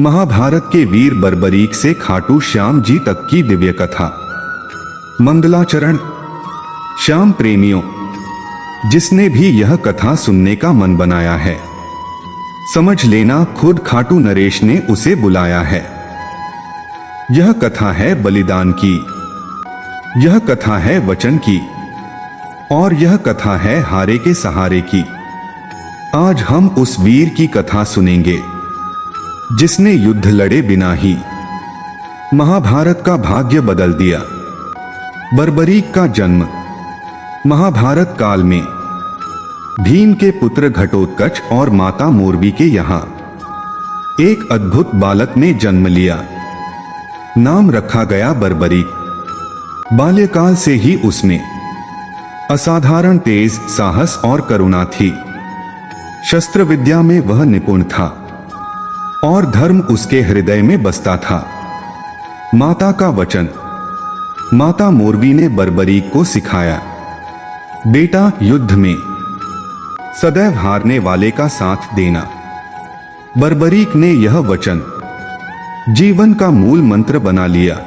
महाभारत के वीर बर्बरीक से खाटू श्याम जी तक की दिव्य कथा। मंगलाचरण। श्याम प्रेमियों, जिसने भी यह कथा सुनने का मन बनाया है, समझ लेना खुद खाटू नरेश ने उसे बुलाया है। यह कथा है बलिदान की, यह कथा है वचन की, और यह कथा है हारे के सहारे की। आज हम उस वीर की कथा सुनेंगे जिसने युद्ध लड़े बिना ही महाभारत का भाग्य बदल दिया। बर्बरीक का जन्म महाभारत काल में भीम के पुत्र घटोत्कच और माता मोरवी के यहां एक अद्भुत बालक ने जन्म लिया। नाम रखा गया बर्बरीक। बाल्यकाल से ही उसमें असाधारण तेज, साहस और करुणा थी। शस्त्र विद्या में वह निपुण था और धर्म उसके हृदय में बसता था। माता का वचन। माता मोरवी ने बर्बरीक को सिखाया, बेटा, युद्ध में सदैव हारने वाले का साथ देना। बर्बरीक ने यह वचन जीवन का मूल मंत्र बना लिया।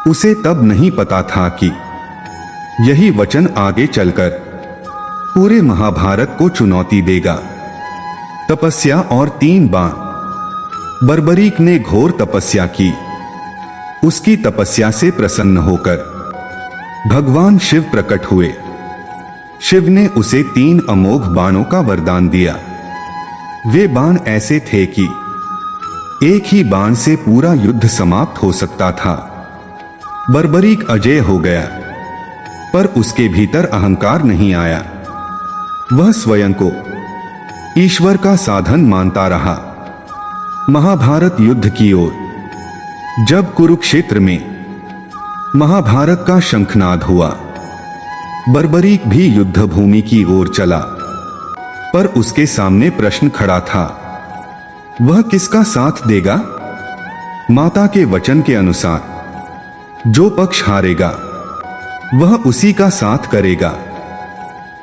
उसे तब नहीं पता था कि यही वचन आगे चलकर पूरे महाभारत को चुनौती देगा। तपस्या और 3 बाण। बर्बरीक ने घोर तपस्या की। उसकी तपस्या से प्रसन्न होकर भगवान शिव प्रकट हुए। शिव ने उसे 3 अमोघ बाणों का वरदान दिया। वे बाण ऐसे थे कि एक ही बाण से पूरा युद्ध समाप्त हो सकता था। बर्बरीक अजेय हो गया, पर उसके भीतर अहंकार नहीं आया। वह स्वयं को ईश्वर का साधन मानता रहा। महाभारत युद्ध की ओर। जब कुरुक्षेत्र में महाभारत का शंखनाद हुआ, बर्बरीक भी युद्ध भूमि की ओर चला, पर उसके सामने प्रश्न खड़ा था, वह किसका साथ देगा? माता के वचन के अनुसार जो पक्ष हारेगा वह उसी का साथ करेगा।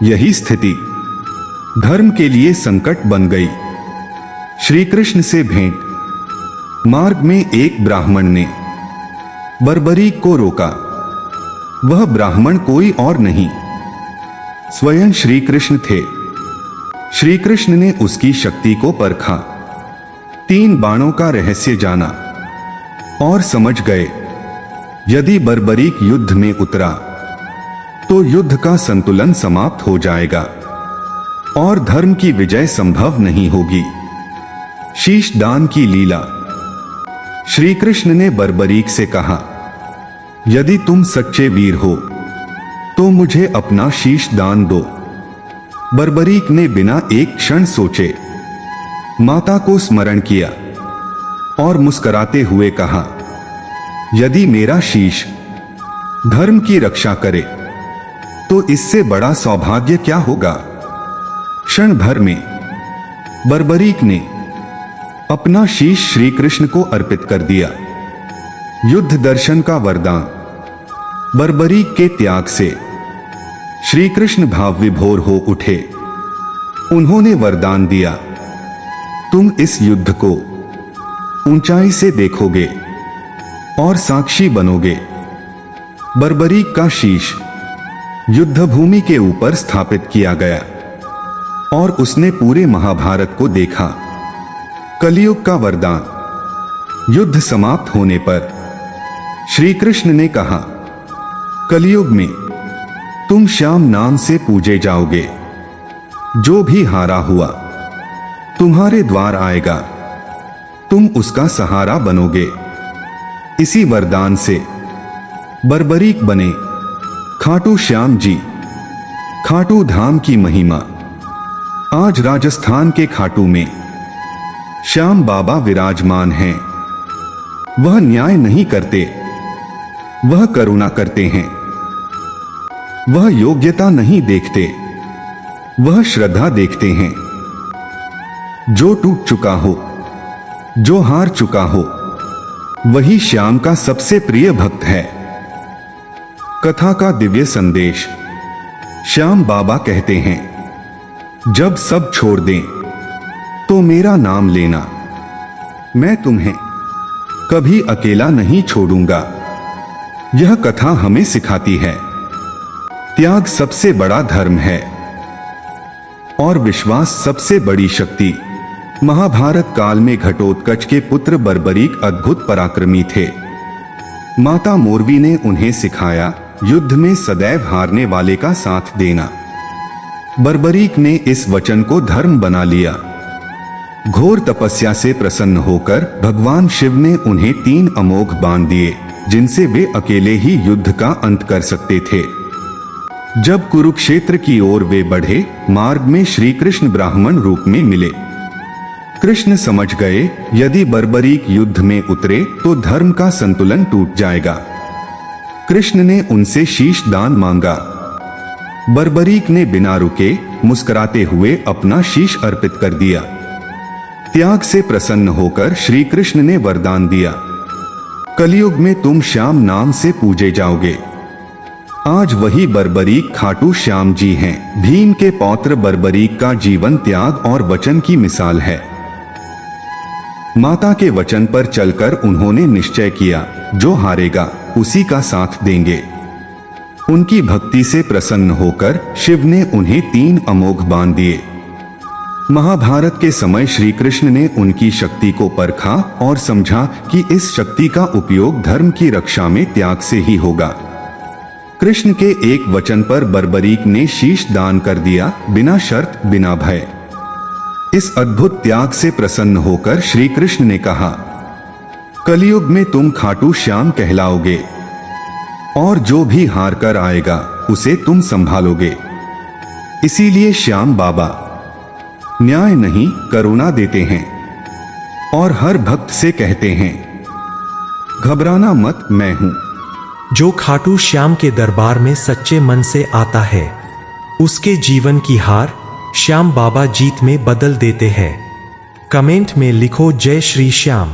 यही स्थिति धर्म के लिए संकट बन गई। श्री कृष्ण से भेंट। मार्ग में एक ब्राह्मण ने बर्बरीक को रोका। वह ब्राह्मण कोई और नहीं, स्वयं श्री कृष्ण थे। श्री कृष्ण ने उसकी शक्ति को परखा, 3 बाणों का रहस्य जाना और समझ गए, यदि बर्बरीक युद्ध में उतरा तो युद्ध का संतुलन समाप्त हो जाएगा और धर्म की विजय संभव नहीं होगी। शीश दान की लीला। श्री कृष्ण ने बर्बरीक से कहा, यदि तुम सच्चे वीर हो तो मुझे अपना शीश दान दो। बर्बरीक ने बिना एक क्षण सोचे माता को स्मरण किया और मुस्कुराते हुए कहा, यदि मेरा शीश धर्म की रक्षा करे तो इससे बड़ा सौभाग्य क्या होगा। क्षण भर में बर्बरीक ने अपना शीश श्री कृष्ण को अर्पित कर दिया। युद्ध दर्शन का वरदान। बर्बरीक के त्याग से श्री कृष्ण भाव विभोर हो उठे। उन्होंने वरदान दिया, तुम इस युद्ध को ऊंचाई से देखोगे और साक्षी बनोगे। बर्बरीक का शीश युद्ध भूमि के ऊपर स्थापित किया गया और उसने पूरे महाभारत को देखा। कलियुग का वरदान। युद्ध समाप्त होने पर श्री कृष्ण ने कहा, कलियुग में तुम श्याम नाम से पूजे जाओगे। जो भी हारा हुआ तुम्हारे द्वार आएगा, तुम उसका सहारा बनोगे। इसी वरदान से बर्बरीक बने खाटू श्याम जी। खाटू धाम की महिमा। आज राजस्थान के खाटू में श्याम बाबा विराजमान हैं। वह न्याय नहीं करते, वह करुणा करते हैं। वह योग्यता नहीं देखते, वह श्रद्धा देखते हैं। जो टूट चुका हो, जो हार चुका हो, वही श्याम का सबसे प्रिय भक्त है। कथा का दिव्य संदेश। श्याम बाबा कहते हैं, जब सब छोड़ दें तो मेरा नाम लेना। मैं तुम्हें कभी अकेला नहीं छोड़ूंगा। यह कथा हमें सिखाती है, त्याग सबसे बड़ा धर्म है और विश्वास सबसे बड़ी शक्ति। महाभारत काल में घटोत्कच के पुत्र बर्बरीक अद्भुत पराक्रमी थे। माता मोरवी ने उन्हें सिखाया, युद्ध में सदैव हारने वाले का साथ देना। बर्बरीक ने इस वचन को धर्म बना लिया। घोर तपस्या से प्रसन्न होकर भगवान शिव ने उन्हें 3 अमोघ बाण दिए, जिनसे वे अकेले ही युद्ध का अंत कर सकते थे। जब कुरुक्षेत्र की ओर वे बढ़े, मार्ग में श्री कृष्ण ब्राह्मण रूप में मिले। कृष्ण समझ गए, यदि बर्बरीक युद्ध में उतरे तो धर्म का संतुलन टूट जाएगा। कृष्ण ने उनसे शीश दान मांगा। बर्बरीक ने बिना रुके मुस्कुराते हुए अपना शीश अर्पित कर दिया। त्याग से प्रसन्न होकर श्री कृष्ण ने वरदान दिया, कलयुग में तुम श्याम नाम से पूजे जाओगे। आज वही बर्बरीक खाटू श्याम जी हैं। भीम के पौत्र बर्बरीक का जीवन त्याग और वचन की मिसाल है। माता के वचन पर चलकर उन्होंने निश्चय किया, जो हारेगा उसी का साथ देंगे। उनकी भक्ति से प्रसन्न होकर शिव ने उन्हें 3 अमोघ बाण दिए। महाभारत के समय श्री कृष्ण ने उनकी शक्ति को परखा और समझा कि इस शक्ति का उपयोग धर्म की रक्षा में त्याग से ही होगा। कृष्ण के एक वचन पर बर्बरीक ने शीश दान कर दिया, बिना शर्त बिना भय। इस अद्भुत त्याग से प्रसन्न होकर श्री कृष्ण ने कहा, कलयुग में तुम खाटू श्याम कहलाओगे और जो भी हार कर आएगा उसे तुम संभालोगे। इसीलिए श्याम बाबा न्याय नहीं करुणा देते हैं और हर भक्त से कहते हैं, घबराना मत, मैं हूं। जो खाटू श्याम के दरबार में सच्चे मन से आता है, उसके जीवन की हार श्याम बाबा जीत में बदल देते हैं। कमेंट में लिखो, जय श्री श्याम।